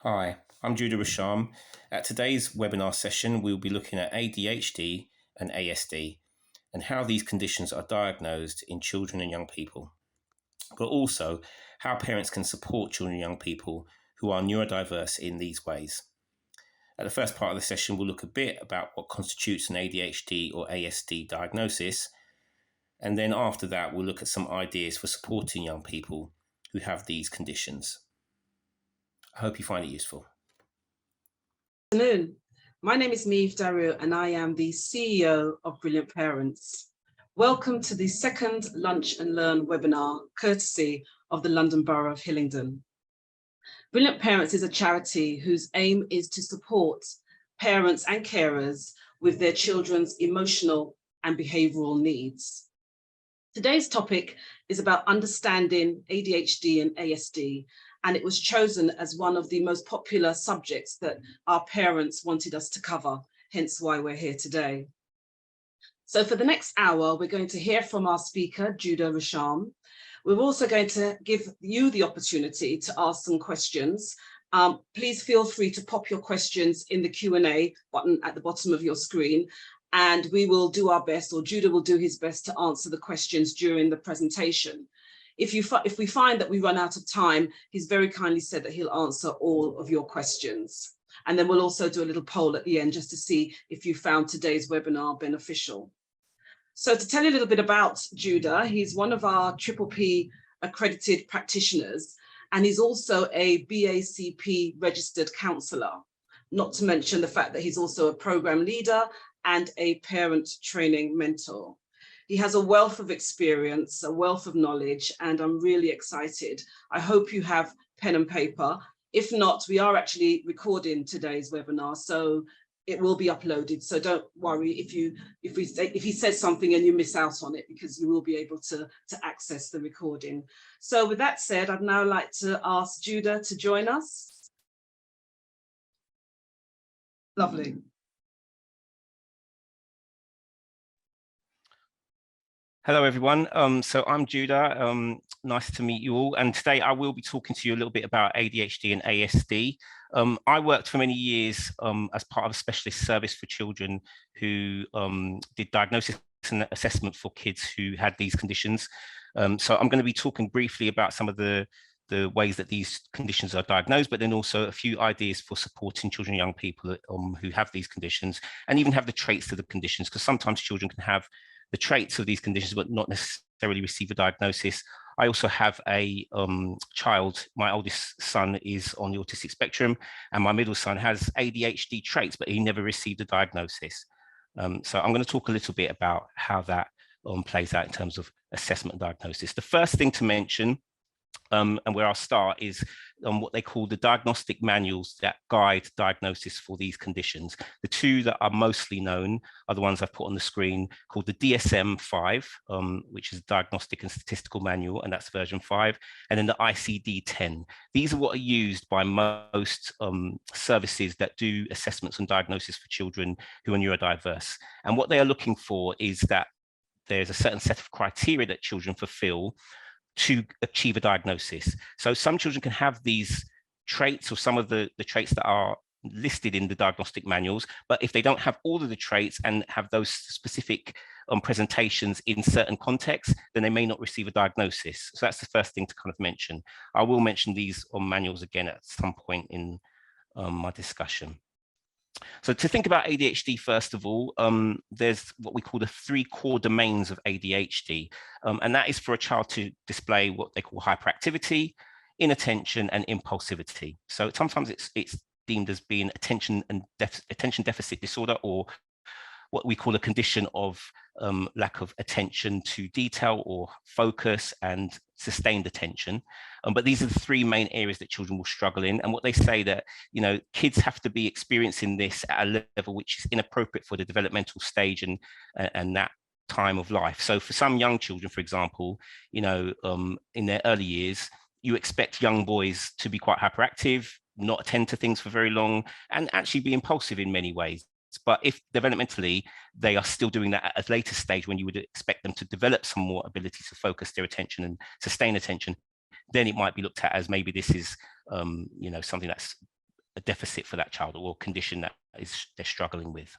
Hi, I'm Judah Racham. At today's webinar session, we'll be looking at ADHD and ASD and how these conditions are diagnosed in children and young people, but also how parents can support children and young people who are neurodiverse in these ways. At the first part of the session, we'll look a bit about what constitutes an ADHD or ASD diagnosis, and then after that, we'll look at some ideas for supporting young people who have these conditions. I hope you find it useful. Good afternoon. My name is Niamh Dario and I am the CEO of Brilliant Parents. Welcome to the second Lunch and Learn webinar, courtesy of the London Borough of Hillingdon. Brilliant Parents is a charity whose aim is to support parents and carers with their children's emotional and behavioural needs. Today's topic is about understanding ADHD and ASD, and it was chosen as one of the most popular subjects that our parents wanted us to cover, hence why we're here today. So for the next hour, we're going to hear from our speaker, Judah Racham. We're also going to give you the opportunity to ask some questions. Please feel free to pop your questions in the Q&A button at the bottom of your screen, and we will do our best, or Judah will do his best to answer the questions during the presentation. If we find that we run out of time, he's very kindly said that he'll answer all of your questions. And then we'll also do a little poll at the end just to see if you found today's webinar beneficial. So to tell you a little bit about Judah, he's one of our PPP accredited practitioners, and he's also a BACP registered counsellor, not to mention the fact that he's also a program leader and a parent training mentor. He has a wealth of experience, a wealth of knowledge, and I'm really excited. I hope you have pen and paper. If not, we are actually recording today's webinar, so it will be uploaded. So don't worry if he says something and you miss out on it, because you will be able to access the recording. So with that said, I'd now like to ask Judah to join us. Lovely. Hello, everyone. So I'm Judah. Nice to meet you all. And today I will be talking to you a little bit about ADHD and ASD. I worked for many years as part of a specialist service for children who did diagnosis and assessment for kids who had these conditions. So I'm going to be talking briefly about some of the ways that these conditions are diagnosed, but then also a few ideas for supporting children and young people who have these conditions, and even have the traits of the conditions, because sometimes children can have the traits of these conditions, but not necessarily receive a diagnosis. I also have a child. My oldest son is on the autistic spectrum, and my middle son has ADHD traits, but he never received a diagnosis. So I'm going to talk a little bit about how that plays out in terms of assessment and diagnosis. The first thing to mention, and where I'll start, is what they call the diagnostic manuals that guide diagnosis for these conditions. The two that are mostly known are the ones I've put on the screen, called the DSM-5, which is Diagnostic and Statistical Manual, and that's version 5, and then the ICD-10. These are what are used by most services that do assessments and diagnosis for children who are neurodiverse. And what they are looking for is that there's a certain set of criteria that children fulfill to achieve a diagnosis. So some children can have these traits, or some of the traits that are listed in the diagnostic manuals, but if they don't have all of the traits and have those specific presentations in certain contexts, then they may not receive a diagnosis. So that's the first thing to kind of mention. I will mention these manuals again at some point in my discussion. So to think about ADHD, first of all, there's what we call the 3 core domains of ADHD. And that is for a child to display what they call hyperactivity, inattention, and impulsivity. So sometimes it's deemed as being attention deficit disorder, or what we call a condition of lack of attention to detail or focus and sustained attention. But these are the 3 main areas that children will struggle in. And what they say that, kids have to be experiencing this at a level which is inappropriate for the developmental stage and that time of life. So for some young children, for example, in their early years, you expect young boys to be quite hyperactive, not attend to things for very long, and actually be impulsive in many ways. But if developmentally they are still doing that at a later stage, when you would expect them to develop some more ability to focus their attention and sustain attention, then it might be looked at as maybe this is something that's a deficit for that child or condition that they're struggling with.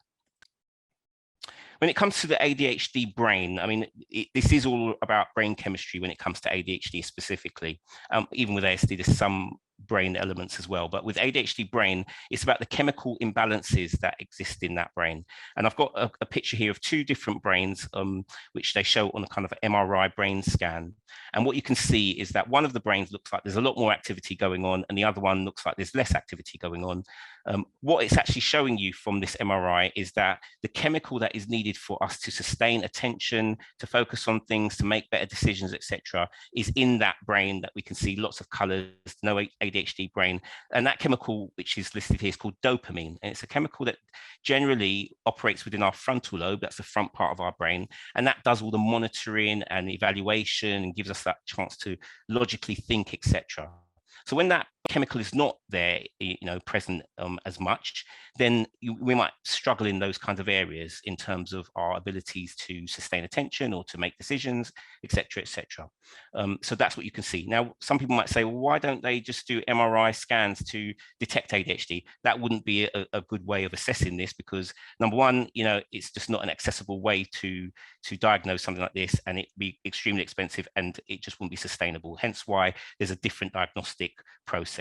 When it comes to the ADHD brain, I mean, this is all about brain chemistry when it comes to ADHD specifically. Even with ASD, there's some brain elements as well. But with ADHD brain, it's about the chemical imbalances that exist in that brain. And I've got a picture here of two different brains, which they show on a kind of MRI brain scan. And what you can see is that one of the brains looks like there's a lot more activity going on, and the other one looks like there's less activity going on. What it's actually showing you from this MRI is that the chemical that is needed for us to sustain attention, to focus on things, to make better decisions, etc., is in that brain that we can see lots of colors, no ADHD brain. And that chemical, which is listed here, is called dopamine. And it's a chemical that generally operates within our frontal lobe, that's the front part of our brain. And that does all the monitoring and evaluation and gives us that chance to logically think, etc. So when that chemical is not there, present as much, then we might struggle in those kinds of areas in terms of our abilities to sustain attention or to make decisions, etc., etc. So that's what you can see. Now, some people might say, well, why don't they just do MRI scans to detect ADHD? That wouldn't be a good way of assessing this because, number one, it's just not an accessible way to diagnose something like this, and it'd be extremely expensive and it just wouldn't be sustainable. Hence why there's a different diagnostic process.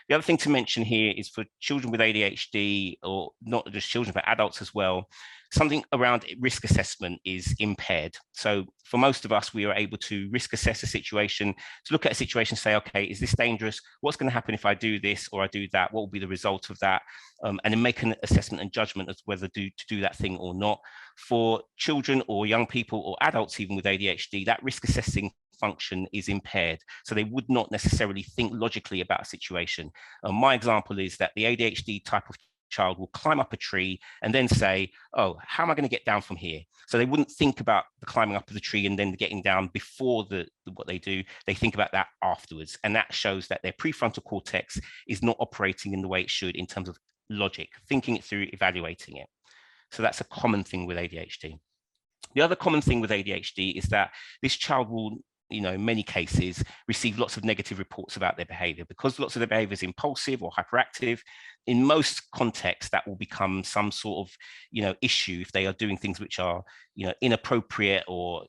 The other thing to mention here is for children with ADHD, or not just children, but adults as well, something around risk assessment is impaired. So for most of us, we are able to risk assess a situation, to look at a situation, say, okay, is this dangerous? What's going to happen if I do this or I do that? What will be the result of that? And then make an assessment and judgment as whether to do that thing or not. For children or young people or adults, even with ADHD, that risk assessing function is impaired. So they would not necessarily think logically about a situation. My example is that the ADHD type of child will climb up a tree and then say, oh, how am I going to get down from here? So they wouldn't think about the climbing up of the tree and then getting down before what they do. They think about that afterwards. And that shows that their prefrontal cortex is not operating in the way it should in terms of logic, thinking it through, evaluating it. So that's a common thing with ADHD. The other common thing with ADHD is that this child will, in many cases, receive lots of negative reports about their behavior. Because lots of their behavior is impulsive or hyperactive, in most contexts, that will become some sort of, issue if they are doing things which are, inappropriate or,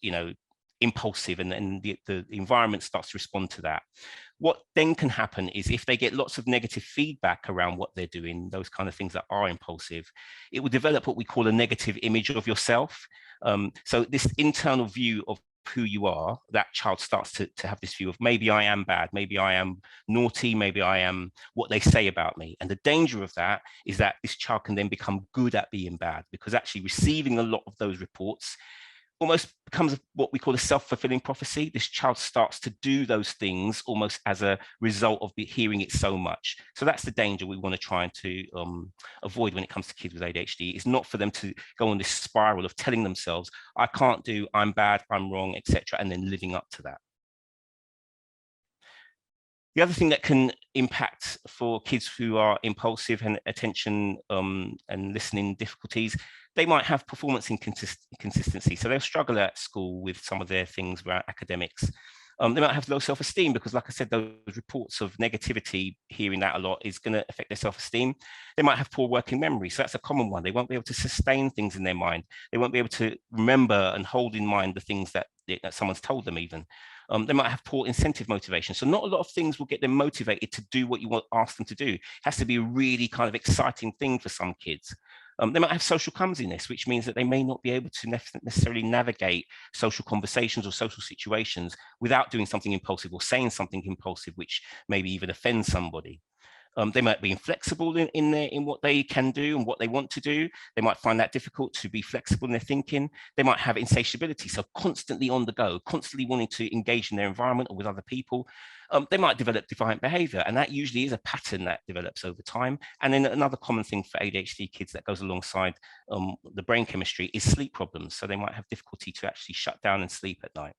impulsive, and then the environment starts to respond to that. What then can happen is if they get lots of negative feedback around what they're doing, those kind of things that are impulsive, it will develop what we call a negative image of yourself. So this internal view of who you are, that child starts to have this view of maybe I am bad, maybe I am naughty, maybe I am what they say about me. And the danger of that is that this child can then become good at being bad, because actually receiving a lot of those reports almost becomes what we call a self-fulfilling prophecy. This child starts to do those things almost as a result of hearing it so much. So that's the danger we want to try and to avoid when it comes to kids with ADHD. It's not for them to go on this spiral of telling themselves, I can't do, I'm bad, I'm wrong, etc., and then living up to that. The other thing that can impact for kids who are impulsive and attention and listening difficulties, they might have performance inconsistency. So they'll struggle at school with some of their things around academics. They might have low self-esteem because, like I said, those reports of negativity, hearing that a lot, is going to affect their self-esteem. They might have poor working memory. So that's a common one. They won't be able to sustain things in their mind. They won't be able to remember and hold in mind the things that someone's told them even. They might have poor incentive motivation. So not a lot of things will get them motivated to do what you want ask them to do. It has to be a really kind of exciting thing for some kids. They might have social clumsiness, which means that they may not be able to necessarily navigate social conversations or social situations without doing something impulsive or saying something impulsive, which maybe even offends somebody. They might be inflexible in what they can do and what they want to do. They might find that difficult to be flexible in their thinking. They might have insatiability, so constantly on the go, constantly wanting to engage in their environment or with other people. They might develop defiant behavior, and that usually is a pattern that develops over time. And then another common thing for ADHD kids that goes alongside the brain chemistry is sleep problems. So they might have difficulty to actually shut down and sleep at night.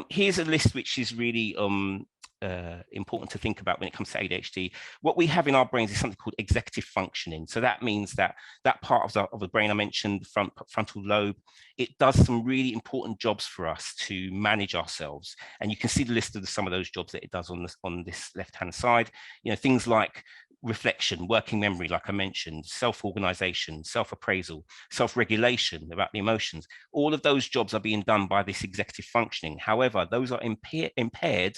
Here's a list which is really important to think about when it comes to ADHD. What we have in our brains is something called executive functioning. So that means that that part of the brain I mentioned, the frontal lobe, it does some really important jobs for us to manage ourselves. And you can see the list of some of those jobs that it does on this left-hand side. You know, things like reflection, working memory, like I mentioned, self-organization, self-appraisal, self-regulation about the emotions. All of those jobs are being done by this executive functioning. However, those are impaired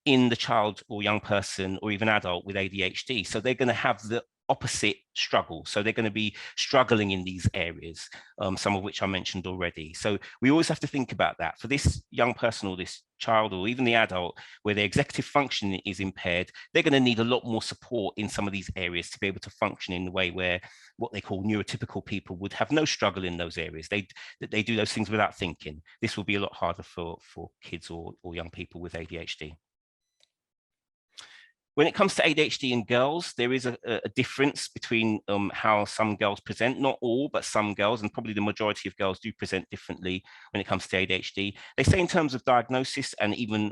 in the child or young person or even adult with ADHD. So they're going to have the opposite struggle. So they're going to be struggling in these areas, some of which I mentioned already. So we always have to think about that. For this young person or this child or even the adult where their executive function is impaired, they're going to need a lot more support in some of these areas to be able to function in the way where what they call neurotypical people would have no struggle in those areas. They do those things without thinking. This will be a lot harder for kids or young people with ADHD. When it comes to ADHD in girls, there is a difference between how some girls present, not all, but some girls, and probably the majority of girls do present differently when it comes to ADHD. They say in terms of diagnosis and even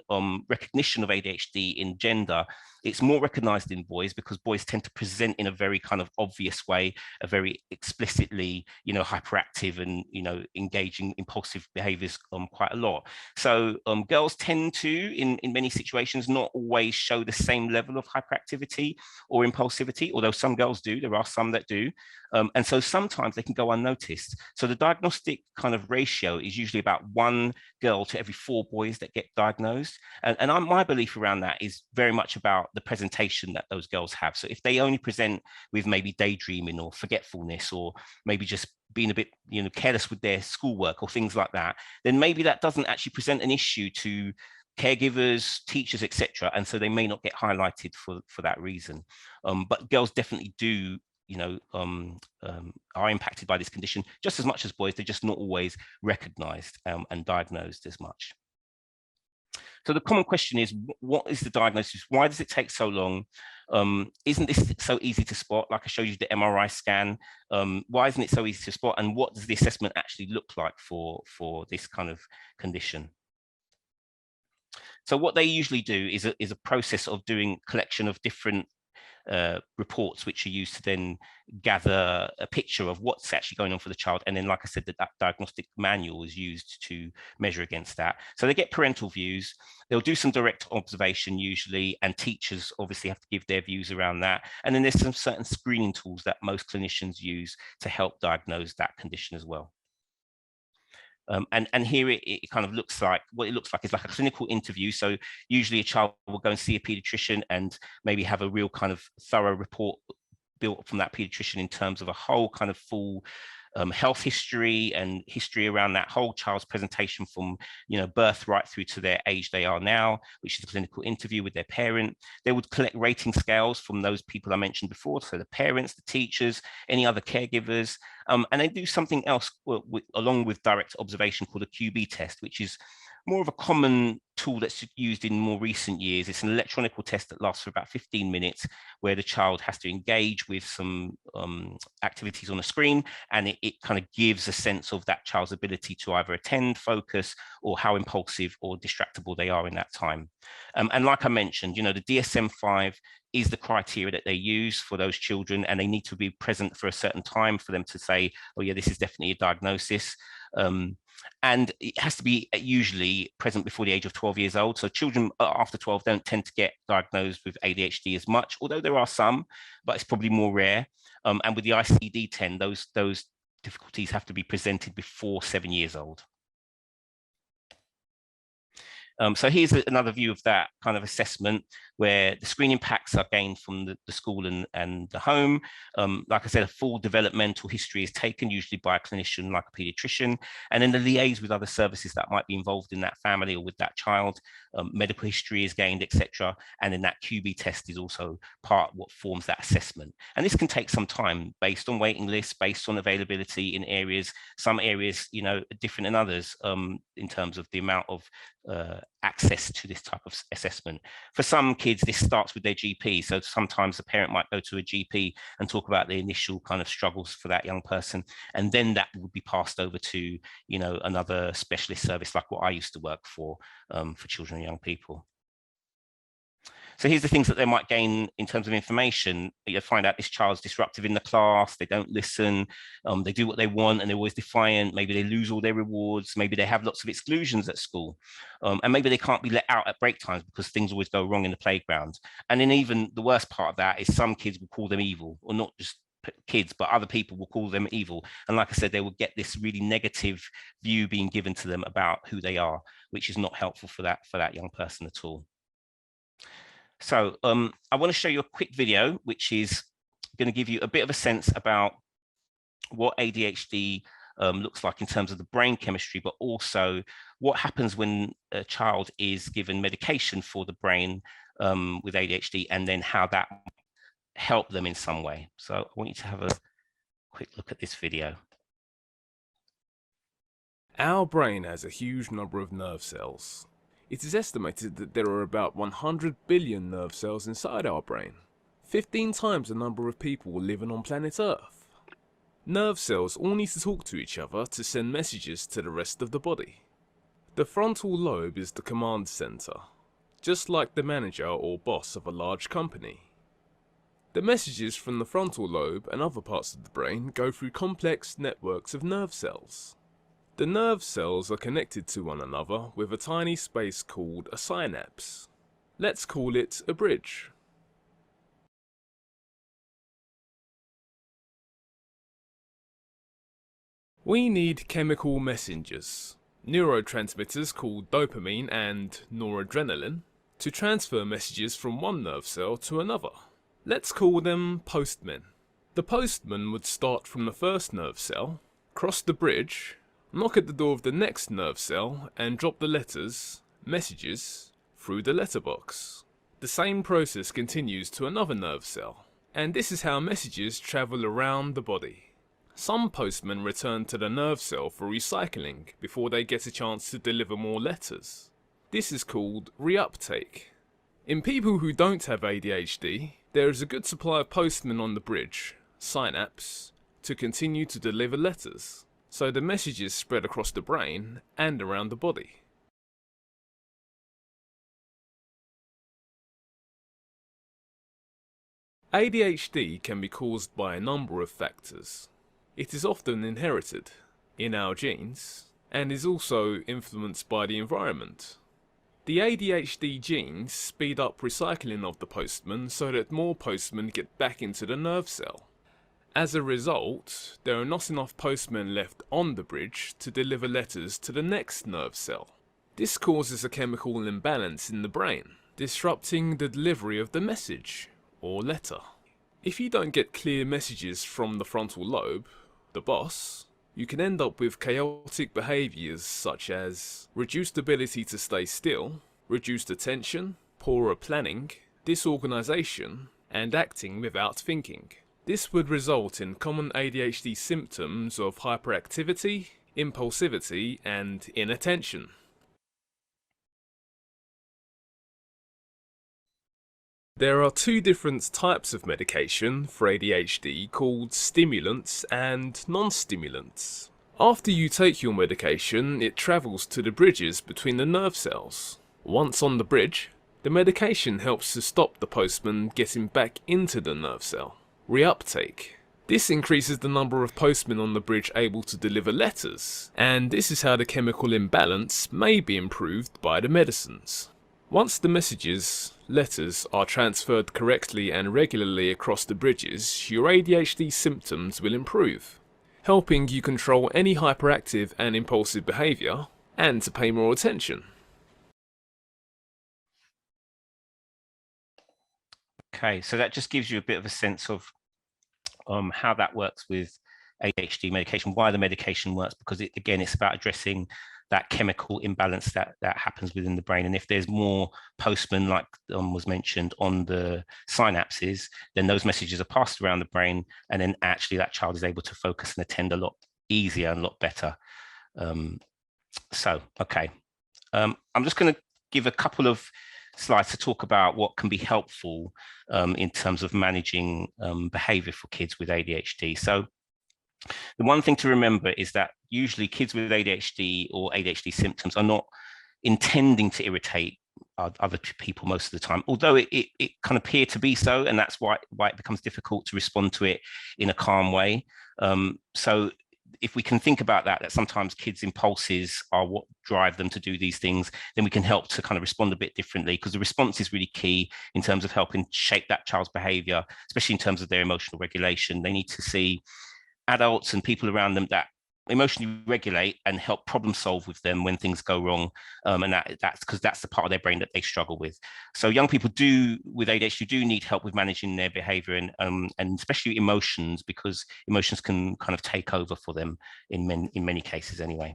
recognition of ADHD in gender, it's more recognized in boys because boys tend to present in a very kind of obvious way, a very explicitly, you know, hyperactive and, you know, engaging impulsive behaviors quite a lot. So girls tend to, in many situations, not always show the same level of hyperactivity or impulsivity, although some girls do. There are some that do. And so sometimes they can go unnoticed. So the diagnostic kind of ratio is usually about 1 girl to every 4 boys that get diagnosed. And my belief around that is very much about the presentation that those girls have. So if they only present with maybe daydreaming or forgetfulness or maybe just being a bit, you know, careless with their schoolwork or things like that, then maybe that doesn't actually present an issue to caregivers, teachers, etc. And so they may not get highlighted for that reason. But girls definitely do, you know, are impacted by this condition just as much as boys. They're just not always recognized and diagnosed as much. So the common question is, what is the diagnosis? Why does it take so long? Isn't this so easy to spot? Like I showed you the MRI scan. Why isn't it so easy to spot? And what does the assessment actually look like for this kind of condition? So what they usually do is a process of doing collection of different reports, which are used to then gather a picture of what's actually going on for the child. And then, like I said, that diagnostic manual is used to measure against that. So they get parental views. They'll do some direct observation usually, and teachers obviously have to give their views around that. And then there's some certain screening tools that most clinicians use to help diagnose that condition as well. And here it kind of looks like, what it looks like is like a clinical interview. So usually a child will go and see a pediatrician and maybe have a real kind of thorough report built from that pediatrician in terms of a whole kind of full health history and history around that whole child's presentation from, you know, birth right through to their age they are now, which is a clinical interview with their parent. They would collect rating scales from those people I mentioned before, so the parents, the teachers, any other caregivers, and they do something else along with direct observation called a QB test, which is more of a common tool that's used in more recent years. It's an electronic test that lasts for about 15 minutes, where the child has to engage with some activities on a screen, and it kind of gives a sense of that child's ability to either attend, focus, or how impulsive or distractible they are in that time. And like I mentioned, you know, the DSM-5 is the criteria that they use for those children, and they need to be present for a certain time for them to say, oh yeah, this is definitely a diagnosis. And it has to be usually present before the age of 12 years old. So children after 12 don't tend to get diagnosed with ADHD as much, although there are some, but it's probably more rare. And with the ICD-10, those difficulties have to be presented before 7 years old. So here's another view of that kind of assessment, where the screening packs are gained from the school and the home. Like I said, a full developmental history is taken, usually by a clinician like a pediatrician, and then the liaise with other services that might be involved in that family or with that child. Medical history is gained, etc. And then that QB test is also part of what forms that assessment. And this can take some time based on waiting lists, based on availability in areas. Some areas, you know, are different than others in terms of the amount of access to this type of assessment. For some kids, this starts with their GP. So sometimes the parent might go to a GP and talk about the initial kind of struggles for that young person. And then that would be passed over to, you know, another specialist service like what I used to work for children and young people. So here's the things that they might gain in terms of information. You find out this child's disruptive in the class, they don't listen, they do what they want and they're always defiant. Maybe they lose all their rewards. Maybe they have lots of exclusions at school. And maybe they can't be let out at break times because things always go wrong in the playground. And then even the worst part of that is some kids will call them evil, or not just kids, but other people will call them evil. And like I said, they will get this really negative view being given to them about who they are, which is not helpful for that young person at all. So I want to show you a quick video, which is going to give you a bit of a sense about what ADHD looks like in terms of the brain chemistry, but also what happens when a child is given medication for the brain with ADHD, and then how that help them in some way. So I want you to have a quick look at this video. Our brain has a huge number of nerve cells. It is estimated that there are about 100 billion nerve cells inside our brain, 15 times the number of people living on planet Earth. Nerve cells all need to talk to each other to send messages to the rest of the body. The frontal lobe is the command center, just like the manager or boss of a large company. The messages from the frontal lobe and other parts of the brain go through complex networks of nerve cells. The nerve cells are connected to one another with a tiny space called a synapse. Let's call it a bridge. We need chemical messengers, neurotransmitters called dopamine and noradrenaline, to transfer messages from one nerve cell to another. Let's call them postmen. The postman would start from the first nerve cell, cross the bridge, knock at the door of the next nerve cell and drop the letters, messages, through the letterbox. The same process continues to another nerve cell, and this is how messages travel around the body. Some postmen return to the nerve cell for recycling before they get a chance to deliver more letters. This is called reuptake. In people who don't have ADHD, there is a good supply of postmen on the bridge, synapse, to continue to deliver letters, so the messages spread across the brain and around the body. ADHD can be caused by a number of factors. It is often inherited, in our genes, and is also influenced by the environment. The ADHD genes speed up recycling of the postman so that more postmen get back into the nerve cell. As a result, there are not enough postmen left on the bridge to deliver letters to the next nerve cell. This causes a chemical imbalance in the brain, disrupting the delivery of the message, or letter. If you don't get clear messages from the frontal lobe, the boss, you can end up with chaotic behaviours such as reduced ability to stay still, reduced attention, poorer planning, disorganisation, and acting without thinking. This would result in common ADHD symptoms of hyperactivity, impulsivity, and inattention. There are two different types of medication for ADHD called stimulants and non-stimulants. After you take your medication, it travels to the bridges between the nerve cells. Once on the bridge, the medication helps to stop the postman getting back into the nerve cell. Reuptake. This increases the number of postmen on the bridge able to deliver letters, and this is how the chemical imbalance may be improved by the medicines. Once the messages, letters, are transferred correctly and regularly across the bridges, your ADHD symptoms will improve, helping you control any hyperactive and impulsive behaviour, and to pay more attention. Okay, so that just gives you a bit of a sense of how that works with ADHD medication, why the medication works, because again, it's about addressing that chemical imbalance that happens within the brain. And if there's more postmen, like was mentioned, on the synapses, then those messages are passed around the brain, and then actually that child is able to focus and attend a lot easier and a lot better. Okay. I'm just going to give a couple of slides to talk about what can be helpful in terms of managing behavior for kids with ADHD. So the one thing to remember is that usually kids with ADHD or ADHD symptoms are not intending to irritate other people most of the time, although it can appear to be so, and that's why it becomes difficult to respond to it in a calm way. So if we can think about that sometimes kids' impulses are what drive them to do these things, then we can help to kind of respond a bit differently, because the response is really key in terms of helping shape that child's behavior, especially in terms of their emotional regulation. They need to see adults and people around them that emotionally regulate and help problem solve with them when things go wrong, and that's because that's the part of their brain that they struggle with. So young people with ADHD do need help with managing their behavior and especially emotions, because emotions can kind of take over for them in many cases anyway.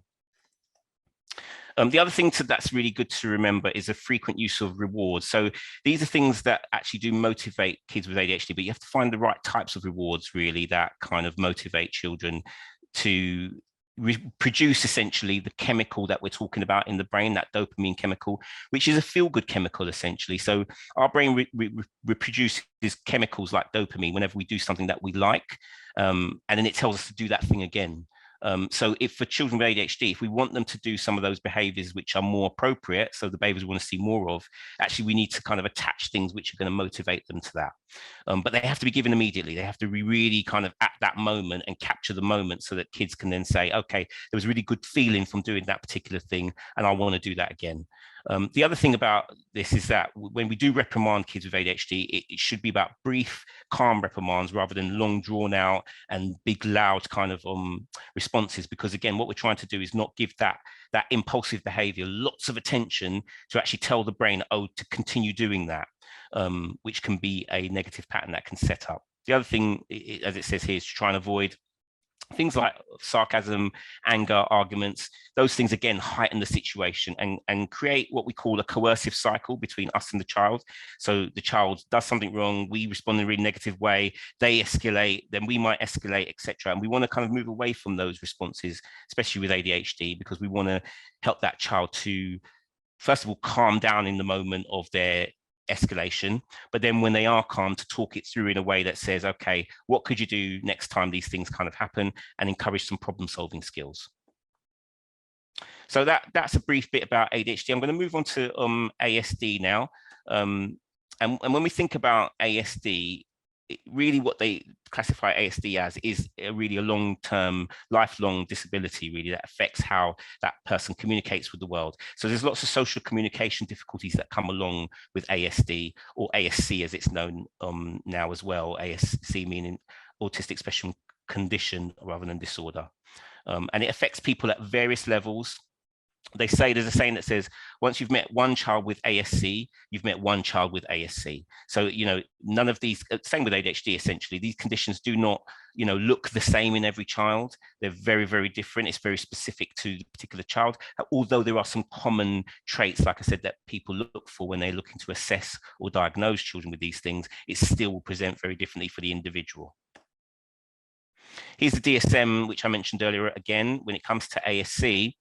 The other thing that's really good to remember is a frequent use of rewards. So these are things that actually do motivate kids with ADHD, but you have to find the right types of rewards really that kind of motivate children to produce essentially the chemical that we're talking about in the brain, that dopamine chemical, which is a feel-good chemical essentially. So our brain reproduces chemicals like dopamine whenever we do something that we like, and then it tells us to do that thing again. So if for children with ADHD, if we want them to do some of those behaviors which are more appropriate, so the behaviors we want to see more of, actually we need to kind of attach things which are going to motivate them to that. But they have to be given immediately. They have to be really kind of at that moment and capture the moment, so that kids can then say, okay, there was a really good feeling from doing that particular thing, and I want to do that again. The other thing about this is that when we do reprimand kids with ADHD, it should be about brief, calm reprimands rather than long, drawn out and big, loud kind of responses. Because again, what we're trying to do is not give that impulsive behavior lots of attention to actually tell the brain, oh, to continue doing that, which can be a negative pattern that can set up. The other thing, as it says here, is to try and avoid things like sarcasm, anger, arguments. Those things, again, heighten the situation and create what we call a coercive cycle between us and the child. So the child does something wrong, we respond in a really negative way, they escalate, then we might escalate, etc. And we want to kind of move away from those responses, especially with ADHD, because we want to help that child to, first of all, calm down in the moment of their escalation, but then when they are calm, to talk it through in a way that says, okay, what could you do next time these things kind of happen, and encourage some problem solving skills. So that's a brief bit about ADHD. I'm going to move on to ASD now. And when we think about ASD, really what they classify ASD as is really a long-term, lifelong disability, really, that affects how that person communicates with the world. So there's lots of social communication difficulties that come along with ASD, or ASC as it's known now as well, ASC meaning autistic spectrum condition rather than disorder. And it affects people at various levels. They say, there's a saying that says, once you've met one child with ASC, you've met one child with ASC. So, none of these, same with ADHD, essentially, these conditions do not, look the same in every child. They're very, very different. It's very specific to the particular child, although there are some common traits, like I said, that people look for when they're looking to assess or diagnose children with these things. It still will present very differently for the individual. Here's the DSM, which I mentioned earlier. Again, when it comes to ASC,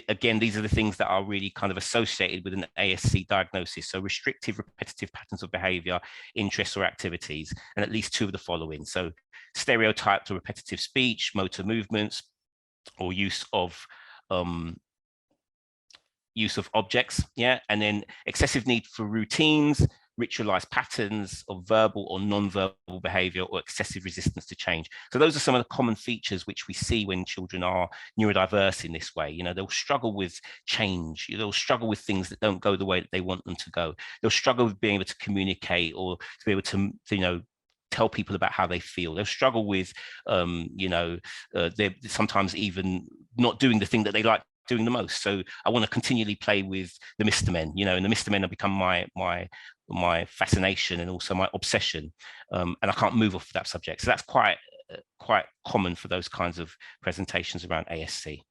again, these are the things that are really kind of associated with an ASC diagnosis. So restrictive, repetitive patterns of behavior, interests, or activities, and at least two of the following. So stereotyped or repetitive speech, motor movements, or use of objects, and then excessive need for routines, ritualized patterns of verbal or non-verbal behavior, or excessive resistance to change. So those are some of the common features which we see when children are neurodiverse in this way. They'll struggle with change. They'll struggle with things that don't go the way that they want them to go. They'll struggle with being able to communicate, or to be able to, tell people about how they feel. They'll struggle with, they're sometimes even not doing the thing that they like doing the most. So I want to continually play with the Mr. Men, and the Mr. Men have become my fascination and also my obsession, and I can't move off of that subject. So that's quite common for those kinds of presentations around ASC.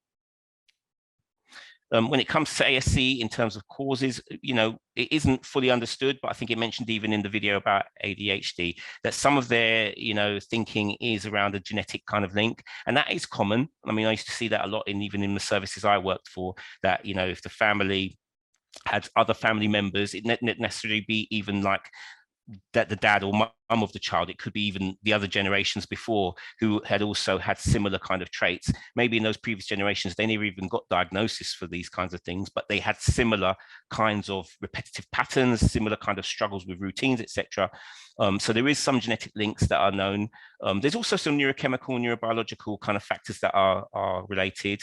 When it comes to ASC in terms of causes, it isn't fully understood, but I think it mentioned even in the video about ADHD that some of their, thinking is around a genetic kind of link, and that is common. I mean, I used to see that a lot even in the services I worked for, that, if the family had other family members, it not necessarily be even like the dad or mum of the child. It could be even the other generations before who had also had similar kind of traits. Maybe in those previous generations, they never even got diagnosis for these kinds of things, but they had similar kinds of repetitive patterns, similar kind of struggles with routines, etc. So there is some genetic links that are known. There's also some neurochemical, neurobiological kind of factors that are related.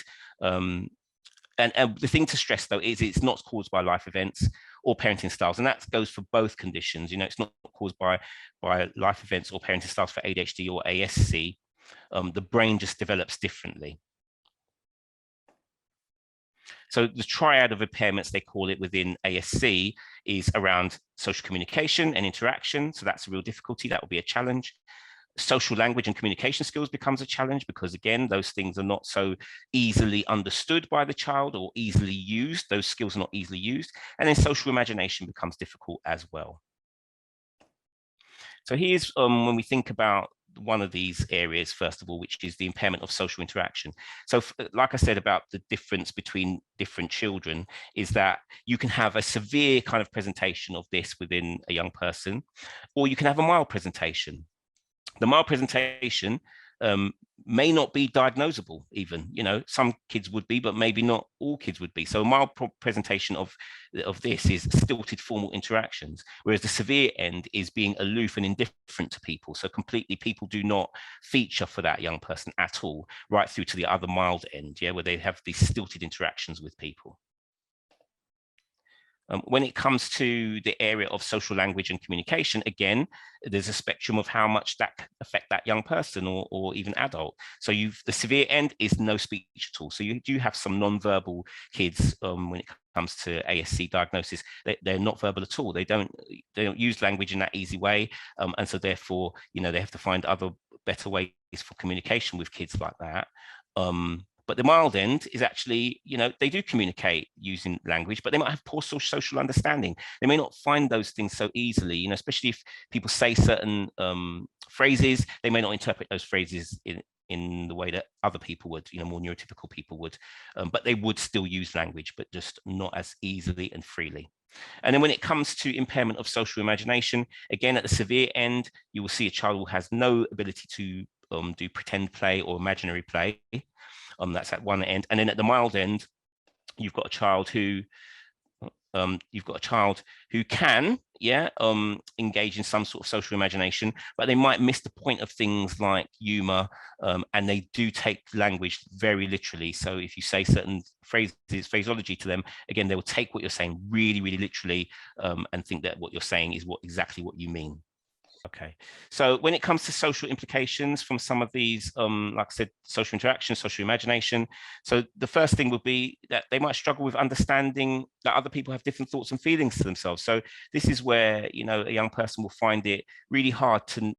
And the thing to stress, though, is it's not caused by life events or parenting styles. And that goes for both conditions. You know, it's not caused by life events or parenting styles for ADHD or ASC. The brain just develops differently. So the triad of impairments, they call it within ASC, is around social communication and interaction. So that's a real difficulty. That will be a challenge. Social language and communication skills becomes a challenge because, again, those things are not so easily understood by the child or easily used. Those skills are not easily used. And then social imagination becomes difficult as well. So here's when we think about one of these areas, first of all, which is the impairment of social interaction. So like I said about the difference between different children is that you can have a severe kind of presentation of this within a young person, or you can have a mild presentation. The mild presentation may not be diagnosable even, you know, some kids would be, but maybe not all kids would be. So a mild presentation of this is stilted formal interactions, whereas the severe end is being aloof and indifferent to people. So completely people do not feature for that young person at all, right through to the other mild end, yeah, where they have these stilted interactions with people. When it comes to the area of social language and communication, again, there's a spectrum of how much that can affect that young person or even adult. So the severe end is no speech at all. So you do have some non-verbal kids when it comes to ASC diagnosis. They're not verbal at all. They don't use language in that easy way. And so therefore, you know, they have to find other better ways for communication with kids like that. But the mild end is actually, you know, they do communicate using language, but they might have poor social understanding. They may not find those things so easily, you know, especially if people say certain phrases, they may not interpret those phrases in the way that other people would, you know, more neurotypical people would, but they would still use language, but just not as easily and freely. And then when it comes to impairment of social imagination, again, at the severe end, you will see a child who has no ability to do pretend play or imaginary play. That's at one end. And then at the mild end, you've got a child who can, yeah, engage in some sort of social imagination, but they might miss the point of things like humor, and they do take language very literally. So if you say certain phraseology to them, again, they will take what you're saying really, really literally, and think that what you're saying is exactly what you mean. Okay, so when it comes to social implications from some of these, like I said, social interaction, social imagination. So the first thing would be that they might struggle with understanding that other people have different thoughts and feelings to themselves. So this is where, you know, a young person will find it really hard to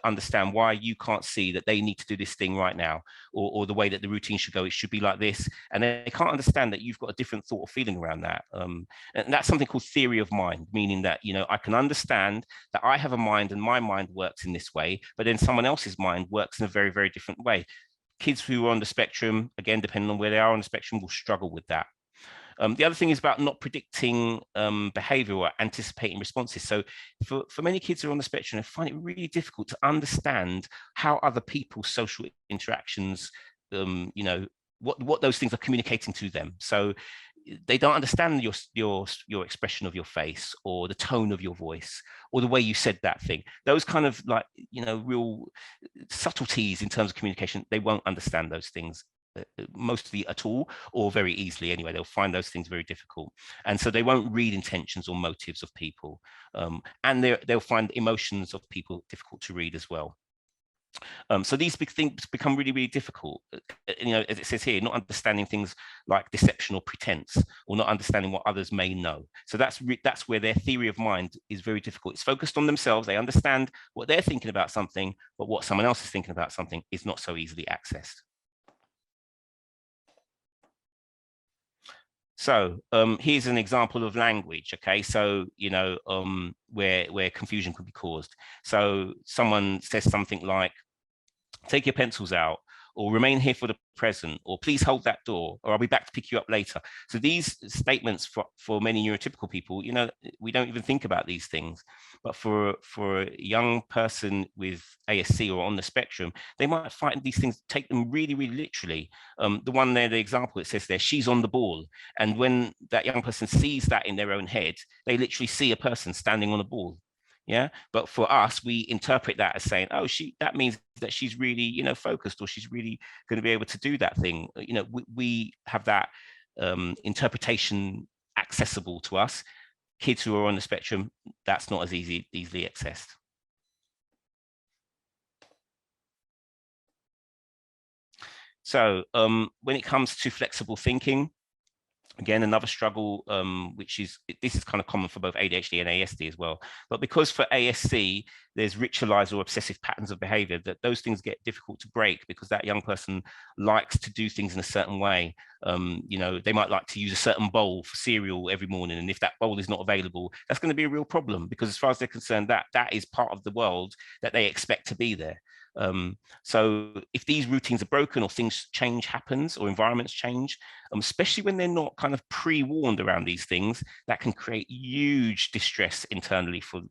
understand why you can't see that they need to do this thing right now, or the way that the routine should go, it should be like this. And they can't understand that you've got a different thought or feeling around that. And that's something called theory of mind, meaning that, you know, I can understand that I have a mind and my mind works in this way, but then someone else's mind works in a very, very different way. Kids who are on the spectrum, again, depending on where they are on the spectrum, will struggle with that. The other thing is about not predicting behavior or anticipating responses. So for many kids who are on the spectrum, I find it really difficult to understand how other people's social interactions, you know, what those things are communicating to them. So they don't understand your expression of your face, or the tone of your voice, or the way you said that thing. Those kind of, like, you know, real subtleties in terms of communication, they won't understand those things mostly at all, or very easily anyway. They'll find those things very difficult, and so they won't read intentions or motives of people, and they'll find emotions of people difficult to read as well. So these big things become really, really difficult, you know, as it says here, not understanding things like deception or pretense, or not understanding what others may know. So that's where their theory of mind is very difficult. It's focused on themselves. They understand what they're thinking about something, but what someone else is thinking about something is not so easily accessed. So here's an example of language. Okay, so, you know, where confusion could be caused. So someone says something like, take your pencils out, or remain here for the present, or please hold that door, or I'll be back to pick you up later. So these statements for many neurotypical people, you know, we don't even think about these things. But for a young person with ASC or on the spectrum, they might find these things, take them really, really literally. The one there, the example, it says there, she's on the ball. And when that young person sees that in their own head, they literally see a person standing on a ball. Yeah, but for us, we interpret that as saying, oh, that means that she's really, you know, focused, or she's really going to be able to do that thing. You know, we have that interpretation accessible to us. Kids who are on the spectrum, that's not as easily accessed. So when it comes to flexible thinking, again, another struggle, this is kind of common for both ADHD and ASD as well. But because for ASC, there's ritualized or obsessive patterns of behavior, that those things get difficult to break because that young person likes to do things in a certain way. You know, they might like to use a certain bowl for cereal every morning. And if that bowl is not available, that's going to be a real problem, because as far as they're concerned, that is part of the world that they expect to be there. So if these routines are broken, or things happens, or environments change, especially when they're not kind of pre-warned around these things, that can create huge distress internally for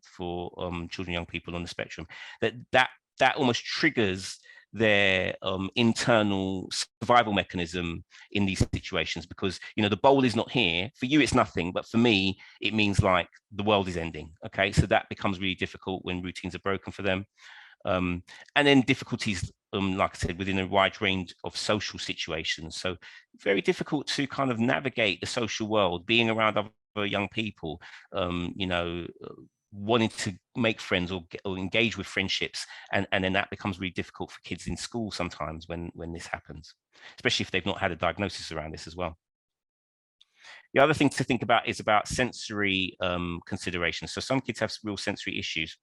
children, young people on the spectrum. That almost triggers their internal survival mechanism in these situations, because, you know, the bowl is not here. For you, it's nothing, but for me, it means like the world is ending. Okay, so that becomes really difficult when routines are broken for them. And then difficulties, like I said, within a wide range of social situations. So very difficult to kind of navigate the social world, being around other young people, you know, wanting to make friends or engage with friendships. And then that becomes really difficult for kids in school sometimes when this happens, especially if they've not had a diagnosis around this as well. The other thing to think about is about sensory considerations. So some kids have real sensory issues.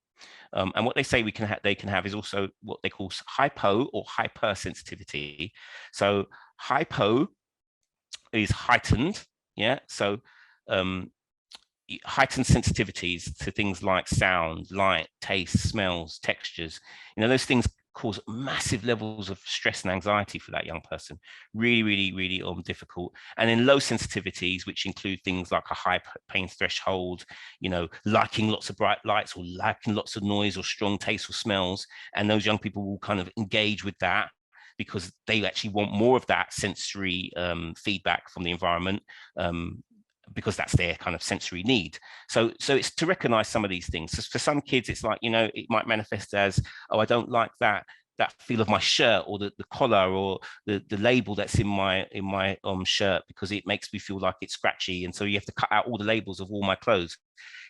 And what they say they can have is also what they call hypo or hypersensitivity. So hypo is heightened, yeah. So heightened sensitivities to things like sound, light, taste, smells, textures. You know, those things cause massive levels of stress and anxiety for that young person. Really, really, really difficult. And then low sensitivities, which include things like a high pain threshold, you know, liking lots of bright lights, or liking lots of noise, or strong taste or smells. And those young people will kind of engage with that because they actually want more of that sensory feedback from the environment. Because that's their kind of sensory need. So it's to recognize some of these things. So for some kids, it's like, you know, it might manifest as, oh, I don't like that feel of my shirt, or the collar, or the label that's in my shirt, because it makes me feel like it's scratchy. And so you have to cut out all the labels of all my clothes.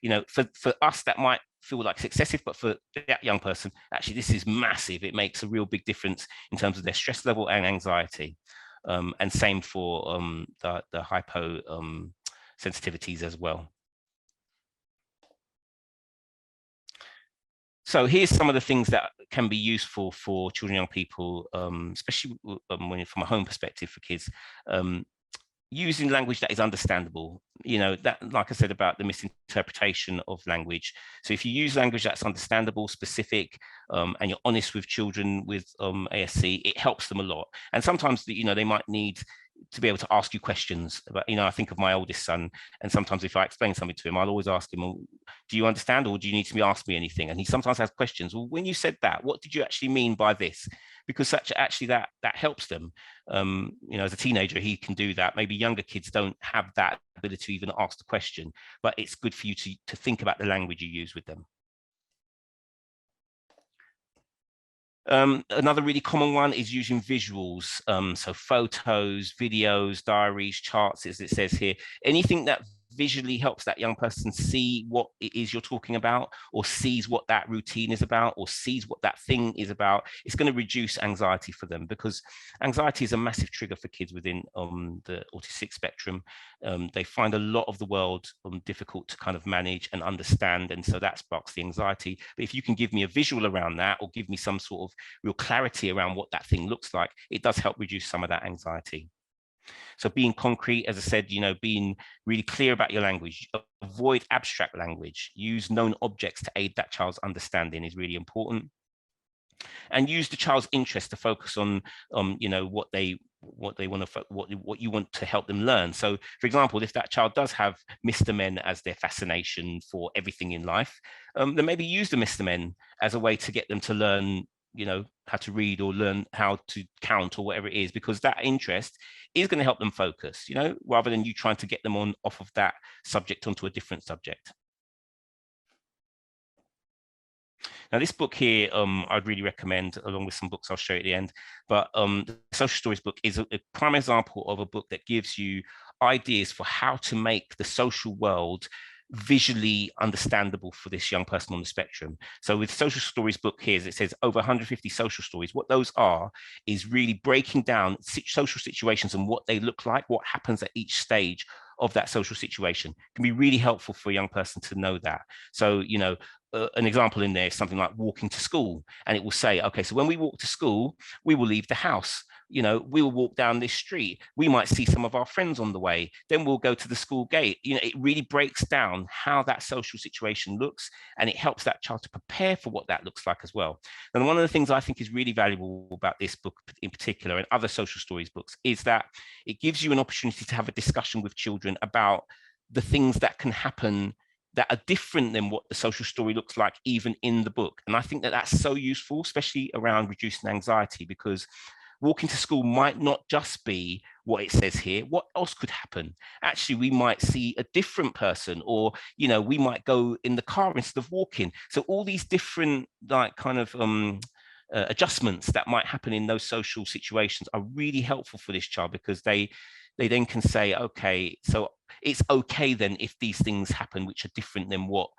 You know, for us, that might feel like it's excessive, but for that young person, actually, this is massive. It makes a real big difference in terms of their stress level and anxiety. And same for the hypo sensitivities as well. So here's some of the things that can be useful for children, young people, especially when from a home perspective for kids. Using language that is understandable, you know, that, like I said about the misinterpretation of language. So if you use language that's understandable, specific, and you're honest with children with ASC, it helps them a lot. And sometimes, you know, they might need to be able to ask you questions about, you know, I think of my oldest son, and sometimes if I explain something to him, I'll always ask him, well, do you understand, or do you need to ask me anything? And he sometimes has questions. Well, when you said that, what did you actually mean by this? Because actually that helps them. You know, as a teenager, he can do that. Maybe younger kids don't have that ability to even ask the question, but it's good for you to think about the language you use with them. Another really common one is using visuals. So photos, videos, diaries, charts, as it says here, anything that visually helps that young person see what it is you're talking about, or sees what that routine is about, or sees what that thing is about, it's going to reduce anxiety for them, because anxiety is a massive trigger for kids within the autistic spectrum. They find a lot of the world difficult to kind of manage and understand, and so that sparks the anxiety. But if you can give me a visual around that, or give me some sort of real clarity around what that thing looks like, it does help reduce some of that anxiety. So being concrete, as I said, you know, being really clear about your language, avoid abstract language, use known objects to aid that child's understanding is really important. and use the child's interest to focus on you know, what they want to, what you want to help them learn. So for example, if that child does have Mr. Men as their fascination for everything in life, then maybe use the Mr. Men as a way to get them to learn, you know, how to read or learn how to count or whatever it is, because that interest is going to help them focus, you know, rather than you trying to get them on off of that subject onto a different subject. Now, this book here, I'd really recommend, along with some books I'll show you at the end. But the Social Stories book is a prime example of a book that gives you ideas for how to make the social world visually understandable for this young person on the spectrum. So with Social Stories book here, it says over 150 social stories. What those are is really breaking down social situations and what they look like, what happens at each stage of that social situation. It can be really helpful for a young person to know that. So, you know, an example in there is something like walking to school, and it will say, okay, so when we walk to school, we will leave the house. You know, we will walk down this street. We might see some of our friends on the way. Then we'll go to the school gate. You know, it really breaks down how that social situation looks, and it helps that child to prepare for what that looks like as well. And one of the things I think is really valuable about this book in particular, and other social stories books, is that it gives you an opportunity to have a discussion with children about the things that can happen that are different than what the social story looks like, even in the book. And I think that that's so useful, especially around reducing anxiety, because walking to school might not just be what it says here. What else could happen? Actually, we might see a different person, or, you know, we might go in the car instead of walking. So all these different, like, kind of adjustments that might happen in those social situations are really helpful for this child, because they then can say, okay, so it's okay then if these things happen which are different than what